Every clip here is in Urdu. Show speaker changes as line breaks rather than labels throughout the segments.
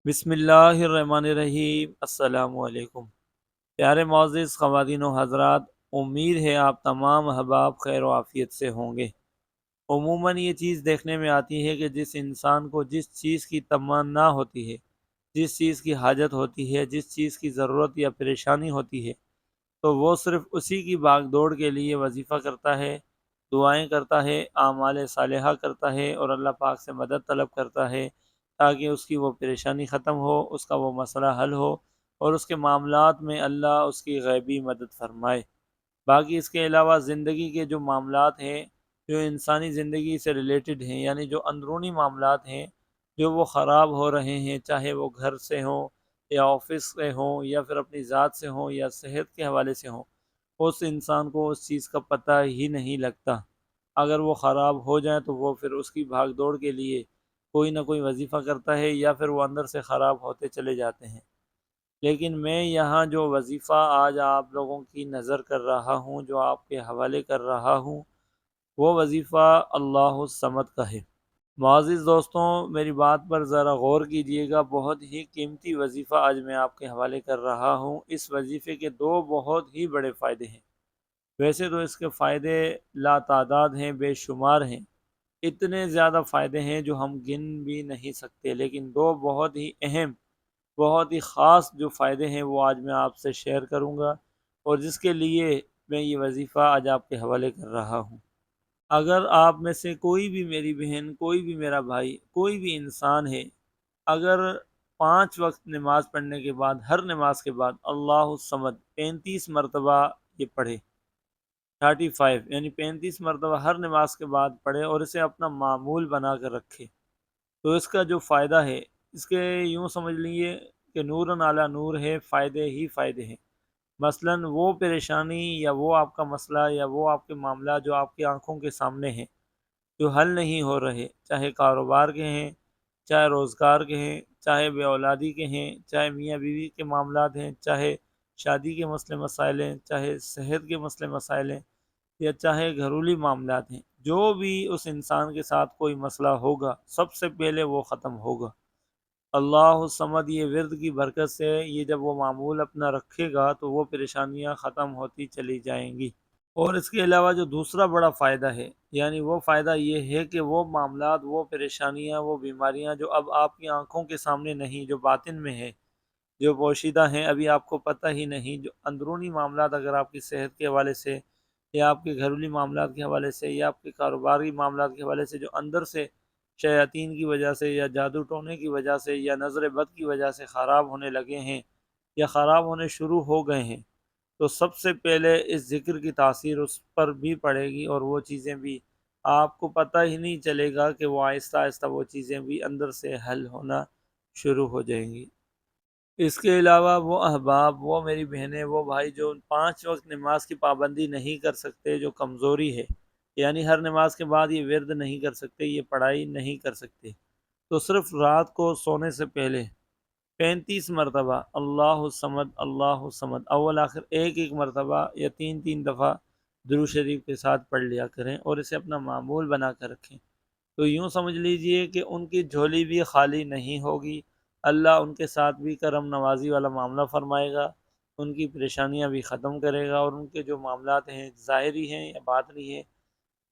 بسم اللہ الرحمن الرحیم۔ السلام علیکم پیارے معزز خواتین و حضرات، امید ہے آپ تمام احباب خیر و عافیت سے ہوں گے۔ عموماً یہ چیز دیکھنے میں آتی ہے کہ جس انسان کو جس چیز کی تمنا ہوتی ہے، جس چیز کی حاجت ہوتی ہے، جس چیز کی ضرورت یا پریشانی ہوتی ہے، تو وہ صرف اسی کی بھاگ دوڑ کے لیے وظیفہ کرتا ہے، دعائیں کرتا ہے، اعمال صالحہ کرتا ہے اور اللہ پاک سے مدد طلب کرتا ہے تاکہ اس کی وہ پریشانی ختم ہو، اس کا وہ مسئلہ حل ہو اور اس کے معاملات میں اللہ اس کی غیبی مدد فرمائے۔ باقی اس کے علاوہ زندگی کے جو معاملات ہیں، جو انسانی زندگی سے ریلیٹڈ ہیں، یعنی جو اندرونی معاملات ہیں جو وہ خراب ہو رہے ہیں، چاہے وہ گھر سے ہوں یا آفس سے ہوں یا پھر اپنی ذات سے ہوں یا صحت کے حوالے سے ہوں، اس انسان کو اس چیز کا پتہ ہی نہیں لگتا۔ اگر وہ خراب ہو جائیں تو وہ پھر اس کی بھاگ دوڑ کے لیے کوئی نہ کوئی وظیفہ کرتا ہے یا پھر وہ اندر سے خراب ہوتے چلے جاتے ہیں۔ لیکن میں یہاں جو وظیفہ آج آپ لوگوں کی نظر کر رہا ہوں، جو آپ کے حوالے کر رہا ہوں، وہ وظیفہ اللہ الصمد کا ہے۔ معزز دوستوں، میری بات پر ذرا غور کیجئے گا، بہت ہی قیمتی وظیفہ آج میں آپ کے حوالے کر رہا ہوں۔ اس وظیفے کے دو بہت ہی بڑے فائدے ہیں۔ ویسے تو اس کے فائدے لا تعداد ہیں، بے شمار ہیں، اتنے زیادہ فائدے ہیں جو ہم گن بھی نہیں سکتے، لیکن دو بہت ہی اہم، بہت ہی خاص جو فائدے ہیں وہ آج میں آپ سے شیئر کروں گا، اور جس کے لیے میں یہ وظیفہ آج آپ کے حوالے کر رہا ہوں۔ اگر آپ میں سے کوئی بھی میری بہن، کوئی بھی میرا بھائی، کوئی بھی انسان ہے، اگر 5 وقت نماز پڑھنے کے بعد، ہر نماز کے بعد اللہ الصمد 35 مرتبہ یہ پڑھے، 35 یعنی 35 مرتبہ ہر نماز کے بعد پڑھے اور اسے اپنا معمول بنا کر رکھے، تو اس کا جو فائدہ ہے، اس کے یوں سمجھ لیجیے کہ نور علی نور ہے، فائدے ہی فائدے ہیں۔ مثلا وہ پریشانی یا وہ آپ کا مسئلہ یا وہ آپ کے معاملات جو آپ کی آنکھوں کے سامنے ہیں، جو حل نہیں ہو رہے، چاہے کاروبار کے ہیں، چاہے روزگار کے ہیں، چاہے بے اولادی کے ہیں، چاہے میاں بیوی کے معاملات ہیں، چاہے شادی کے مسئلے مسائل ہیں، چاہے صحت کے مسئلے مسائل ہیں، یا چاہے گھریلو معاملات ہیں، جو بھی اس انسان کے ساتھ کوئی مسئلہ ہوگا، سب سے پہلے وہ ختم ہوگا۔ اللہ الصمد یہ ورد کی برکت سے یہ جب وہ معمول اپنا رکھے گا تو وہ پریشانیاں ختم ہوتی چلی جائیں گی۔ اور اس کے علاوہ جو دوسرا بڑا فائدہ ہے، یعنی وہ فائدہ یہ ہے کہ وہ معاملات، وہ پریشانیاں، وہ بیماریاں جو اب آپ کی آنکھوں کے سامنے نہیں، جو باطن میں ہے، جو پوشیدہ ہیں، ابھی آپ کو پتہ ہی نہیں، جو اندرونی معاملات اگر آپ کی صحت کے حوالے سے یا آپ کے گھریلو معاملات کے حوالے سے یا آپ کے کاروباری معاملات کے حوالے سے جو اندر سے شیاطین کی وجہ سے یا جادو ٹونے کی وجہ سے یا نظر بد کی وجہ سے خراب ہونے لگے ہیں یا خراب ہونے شروع ہو گئے ہیں، تو سب سے پہلے اس ذکر کی تاثیر اس پر بھی پڑے گی اور وہ چیزیں بھی آپ کو پتہ ہی نہیں چلے گا کہ وہ آہستہ آہستہ وہ چیزیں بھی اندر سے حل ہونا شروع ہو جائیں گی۔ اس کے علاوہ وہ احباب، وہ میری بہنیں، وہ بھائی جو 5 وقت نماز کی پابندی نہیں کر سکتے، جو کمزوری ہے، یعنی ہر نماز کے بعد یہ ورد نہیں کر سکتے، یہ پڑھائی نہیں کر سکتے، تو صرف رات کو سونے سے پہلے 35 مرتبہ اللہ الصمد اللہ الصمد اول آخر ایک ایک مرتبہ یا 3 3 دفعہ درود شریف کے ساتھ پڑھ لیا کریں اور اسے اپنا معمول بنا کر رکھیں، تو یوں سمجھ لیجئے کہ ان کی جھولی بھی خالی نہیں ہوگی، اللہ ان کے ساتھ بھی کرم نوازی والا معاملہ فرمائے گا، ان کی پریشانیاں بھی ختم کرے گا، اور ان کے جو معاملات ہیں، ظاہری ہیں یا باطنی ہیں،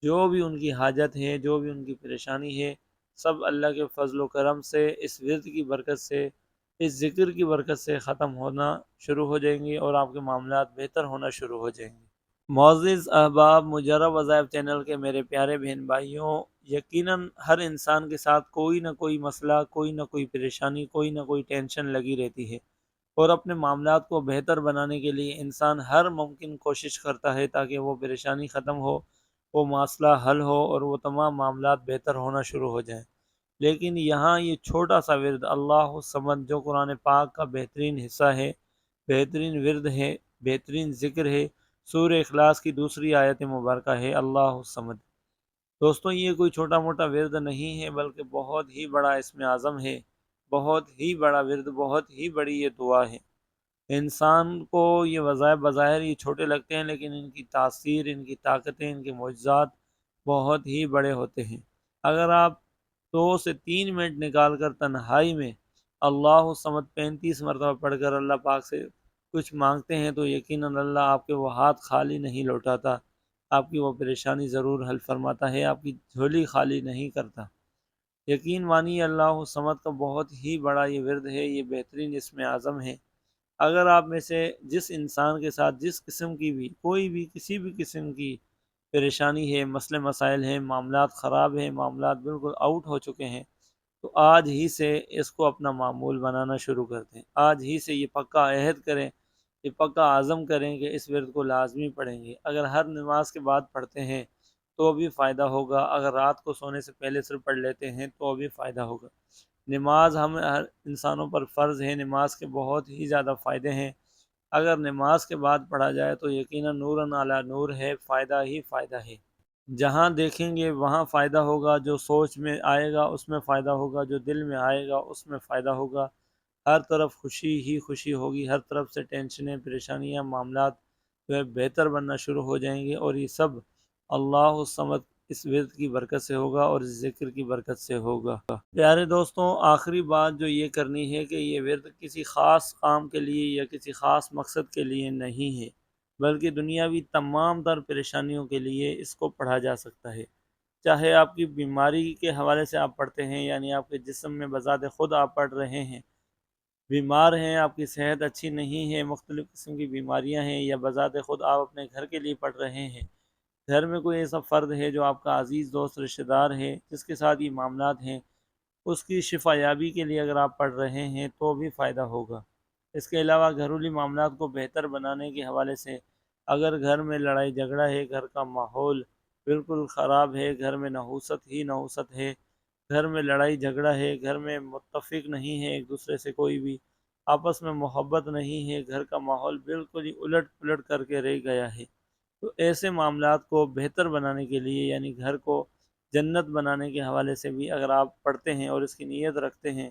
جو بھی ان کی حاجت ہے، جو بھی ان کی پریشانی ہے، سب اللہ کے فضل و کرم سے، اس ورد کی برکت سے، اس ذکر کی برکت سے ختم ہونا شروع ہو جائیں گے اور آپ کے معاملات بہتر ہونا شروع ہو جائیں گے۔ معزز احباب، مجرب وظائف چینل کے میرے پیارے بہن بھائیوں، یقیناً ہر انسان کے ساتھ کوئی نہ کوئی مسئلہ، کوئی نہ کوئی پریشانی، کوئی نہ کوئی ٹینشن لگی رہتی ہے، اور اپنے معاملات کو بہتر بنانے کے لیے انسان ہر ممکن کوشش کرتا ہے تاکہ وہ پریشانی ختم ہو، وہ مسئلہ حل ہو اور وہ تمام معاملات بہتر ہونا شروع ہو جائیں۔ لیکن یہاں یہ چھوٹا سا ورد اللہ الصمد جو قرآن پاک کا بہترین حصہ ہے، بہترین ورد ہے، بہترین ذکر ہے، سورہ اخلاص کی دوسری آیت مبارکہ ہے اللہ الصمد۔ دوستوں، یہ کوئی چھوٹا موٹا ورد نہیں ہے، بلکہ بہت ہی بڑا اسم اعظم ہے، بہت ہی بڑا ورد، بہت ہی بڑی یہ دعا ہے۔ انسان کو یہ وظائف بظاہر یہ چھوٹے لگتے ہیں، لیکن ان کی تاثیر، ان کی طاقتیں، ان کے معجزات بہت ہی بڑے ہوتے ہیں۔ اگر آپ 2 سے 3 منٹ نکال کر تنہائی میں اللہ الصمد 35 مرتبہ پڑھ کر اللہ پاک سے کچھ مانگتے ہیں تو یقیناً اللہ آپ کے وہ ہاتھ خالی نہیں لوٹاتا، آپ کی وہ پریشانی ضرور حل فرماتا ہے، آپ کی جھولی خالی نہیں کرتا۔ یقین مانیے اللہ الصمد کا بہت ہی بڑا یہ ورد ہے، یہ بہترین اسم اعظم ہے۔ اگر آپ میں سے جس انسان کے ساتھ جس قسم کی بھی کوئی بھی کسی بھی قسم کی پریشانی ہے، مسئلے مسائل ہیں، معاملات خراب ہیں، معاملات بالکل آؤٹ ہو چکے ہیں، تو آج ہی سے اس کو اپنا معمول بنانا شروع کر دیں۔ آج ہی سے یہ پکا عہد کریں، یہ پکا عزم کریں کہ اس ورد کو لازمی پڑھیں گے۔ اگر ہر نماز کے بعد پڑھتے ہیں تو بھی فائدہ ہوگا، اگر رات کو سونے سے پہلے صرف پڑھ لیتے ہیں تو بھی فائدہ ہوگا۔ نماز ہم ہر انسانوں پر فرض ہے، نماز کے بہت ہی زیادہ فائدے ہیں۔ اگر نماز کے بعد پڑھا جائے تو یقیناً نوراً علی نور ہے، فائدہ ہی فائدہ ہے۔ جہاں دیکھیں گے وہاں فائدہ ہوگا، جو سوچ میں آئے گا اس میں فائدہ ہوگا، جو دل میں آئے گا اس میں فائدہ ہوگا۔ ہر طرف خوشی ہی خوشی ہوگی، ہر طرف سے ٹینشنیں، پریشانیاں، معاملات جو ہے بہتر بننا شروع ہو جائیں گے، اور یہ سب اللہ الصمد اس ورد کی برکت سے ہوگا اور اس ذکر کی برکت سے ہوگا۔ پیارے دوستوں، آخری بات جو یہ کرنی ہے کہ یہ ورد کسی خاص کام کے لیے یا کسی خاص مقصد کے لیے نہیں ہے، بلکہ دنیاوی تمام تر پریشانیوں کے لیے اس کو پڑھا جا سکتا ہے۔ چاہے آپ کی بیماری کے حوالے سے آپ پڑھتے ہیں، یعنی آپ کے جسم میں بذات خود آپ پڑھ رہے ہیں، بیمار ہیں، آپ کی صحت اچھی نہیں ہے، مختلف قسم کی بیماریاں ہیں، یا بذات خود آپ اپنے گھر کے لیے پڑھ رہے ہیں، گھر میں کوئی ایسا فرد ہے جو آپ کا عزیز دوست رشتہ دار ہے جس کے ساتھ یہ معاملات ہیں، اس کی شفا یابی کے لیے اگر آپ پڑھ رہے ہیں تو بھی فائدہ ہوگا۔ اس کے علاوہ گھریلو معاملات کو بہتر بنانے کے حوالے سے اگر گھر میں لڑائی جھگڑا ہے، گھر کا ماحول بالکل خراب ہے، گھر میں نحوست ہی نحوست ہے، گھر میں لڑائی جھگڑا ہے، گھر میں متفق نہیں ہے ایک دوسرے سے، کوئی بھی آپس میں محبت نہیں ہے، گھر کا ماحول بالکل ہی الٹ پلٹ کر کے رہ گیا ہے، تو ایسے معاملات کو بہتر بنانے کے لیے، یعنی گھر کو جنت بنانے کے حوالے سے بھی اگر آپ پڑھتے ہیں اور اس کی نیت رکھتے ہیں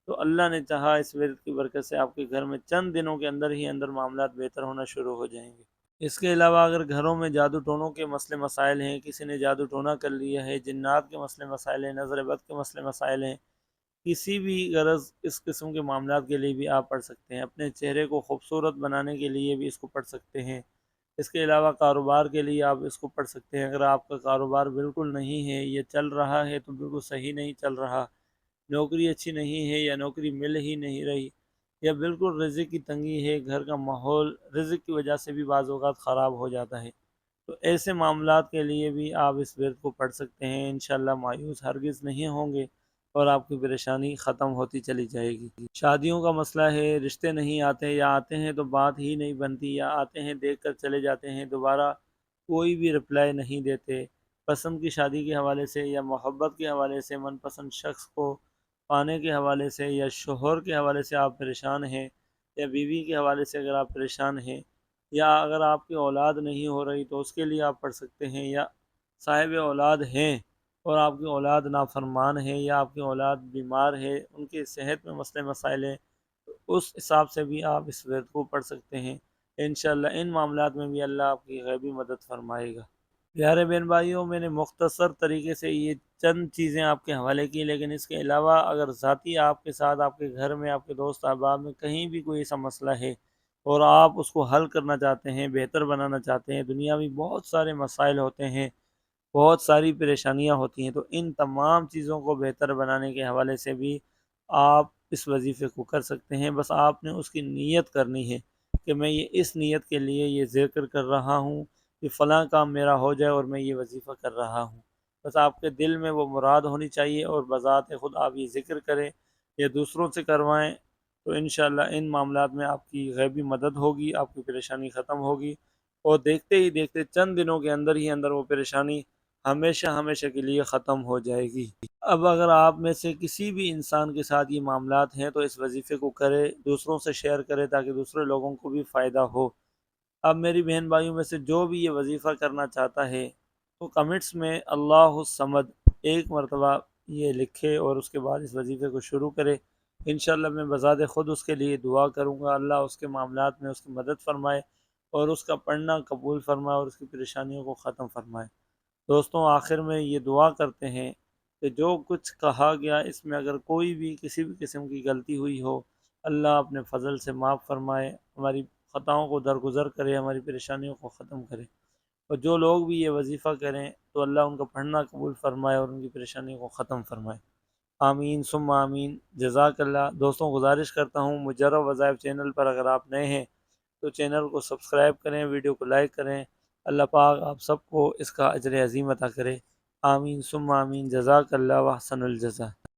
تو اللہ نے چاہا اس ورد کی برکت سے آپ کے گھر میں چند دنوں کے اندر ہی اندر معاملات بہتر ہونا شروع ہو جائیں گے۔ اس کے علاوہ اگر گھروں میں جادو ٹونوں کے مسئلے مسائل ہیں، کسی نے جادو ٹونا کر لیا ہے، جنات کے مسئلے مسائل ہیں، نظر بد کے مسئلے مسائل ہیں، کسی بھی غرض اس قسم کے معاملات کے لیے بھی آپ پڑھ سکتے ہیں۔ اپنے چہرے کو خوبصورت بنانے کے لیے بھی اس کو پڑھ سکتے ہیں۔ اس کے علاوہ کاروبار کے لیے آپ اس کو پڑھ سکتے ہیں۔ اگر آپ کا کاروبار بالکل نہیں ہے، یہ چل رہا ہے تو بالکل صحیح نہیں چل رہا، نوکری اچھی نہیں ہے یا نوکری مل ہی نہیں رہی، یا بالکل رزق کی تنگی ہے، گھر کا ماحول رزق کی وجہ سے بھی بعض اوقات خراب ہو جاتا ہے، تو ایسے معاملات کے لیے بھی آپ اس ورد کو پڑھ سکتے ہیں۔ انشاءاللہ مایوس ہرگز نہیں ہوں گے اور آپ کی پریشانی ختم ہوتی چلی جائے گی۔ شادیوں کا مسئلہ ہے، رشتے نہیں آتے یا آتے ہیں تو بات ہی نہیں بنتی، یا آتے ہیں دیکھ کر چلے جاتے ہیں، دوبارہ کوئی بھی رپلائی نہیں دیتے، پسند کی شادی کے حوالے سے یا محبت کے حوالے سے، من پسند شخص کو پانے کے حوالے سے یا شوہر کے حوالے سے آپ پریشان ہیں، یا بیوی کے حوالے سے اگر آپ پریشان ہیں، یا اگر آپ کی اولاد نہیں ہو رہی تو اس کے لیے آپ پڑھ سکتے ہیں، یا صاحب اولاد ہیں اور آپ کی اولاد نافرمان ہے، یا آپ کی اولاد بیمار ہے، ان کی صحت میں مسئلے مسائل ہیں، تو اس حساب سے بھی آپ اس ورد کو پڑھ سکتے ہیں۔ انشاءاللہ ان معاملات میں بھی اللہ آپ کی غیبی مدد فرمائے گا۔ پیارے بہن بھائیوں، میں نے مختصر طریقے سے یہ چند چیزیں آپ کے حوالے کی، لیکن اس کے علاوہ اگر ذاتی آپ کے ساتھ، آپ کے گھر میں، آپ کے دوست احباب میں کہیں بھی کوئی ایسا مسئلہ ہے اور آپ اس کو حل کرنا چاہتے ہیں، بہتر بنانا چاہتے ہیں، دنیا میں بہت سارے مسائل ہوتے ہیں، بہت ساری پریشانیاں ہوتی ہیں، تو ان تمام چیزوں کو بہتر بنانے کے حوالے سے بھی آپ اس وظیفے کو کر سکتے ہیں۔ بس آپ نے اس کی نیت کرنی ہے کہ میں یہ اس نیت کے لیے یہ ذکر کر رہا ہوں کہ فلاں کام میرا ہو جائے اور میں یہ وظیفہ کر رہا ہوں۔ بس آپ کے دل میں وہ مراد ہونی چاہیے اور بذات خود آپ یہ ذکر کریں یا دوسروں سے کروائیں، تو انشاءاللہ ان معاملات میں آپ کی غیبی مدد ہوگی، آپ کی پریشانی ختم ہوگی، اور دیکھتے ہی دیکھتے چند دنوں کے اندر ہی اندر وہ پریشانی ہمیشہ ہمیشہ کے لیے ختم ہو جائے گی۔ اب اگر آپ میں سے کسی بھی انسان کے ساتھ یہ معاملات ہیں تو اس وظیفے کو کرے، دوسروں سے شیئر کرے تاکہ دوسرے لوگوں کو بھی فائدہ ہو۔ اب میری بہن بھائیوں میں سے جو بھی یہ وظیفہ کرنا چاہتا ہے تو کمنٹس میں اللہ الصمد ایک مرتبہ یہ لکھے اور اس کے بعد اس وظیفے کو شروع کرے۔ انشاءاللہ میں بذات خود اس کے لیے دعا کروں گا، اللہ اس کے معاملات میں اس کی مدد فرمائے اور اس کا پڑھنا قبول فرمائے اور اس کی پریشانیوں کو ختم فرمائے۔ دوستوں، آخر میں یہ دعا کرتے ہیں کہ جو کچھ کہا گیا اس میں اگر کوئی بھی کسی بھی قسم کی غلطی ہوئی ہو، اللہ اپنے فضل سے معاف فرمائے، ہماری خطاؤں کو درگزر کرے، ہماری پریشانیوں کو ختم کرے۔ اور جو لوگ بھی یہ وظیفہ کریں تو اللہ ان کا پڑھنا قبول فرمائے اور ان کی پریشانیوں کو ختم فرمائے۔ آمین ثم آمین۔ جزاک اللہ۔ دوستوں گزارش کرتا ہوں مجرب وظائف چینل پر اگر آپ نئے ہیں تو چینل کو سبسکرائب کریں، ویڈیو کو لائک کریں۔ اللہ پاک آپ سب کو اس کا اجر عظیم عطا کرے۔ آمین ثم آمین۔ جزاک اللہ و احسن الجزا۔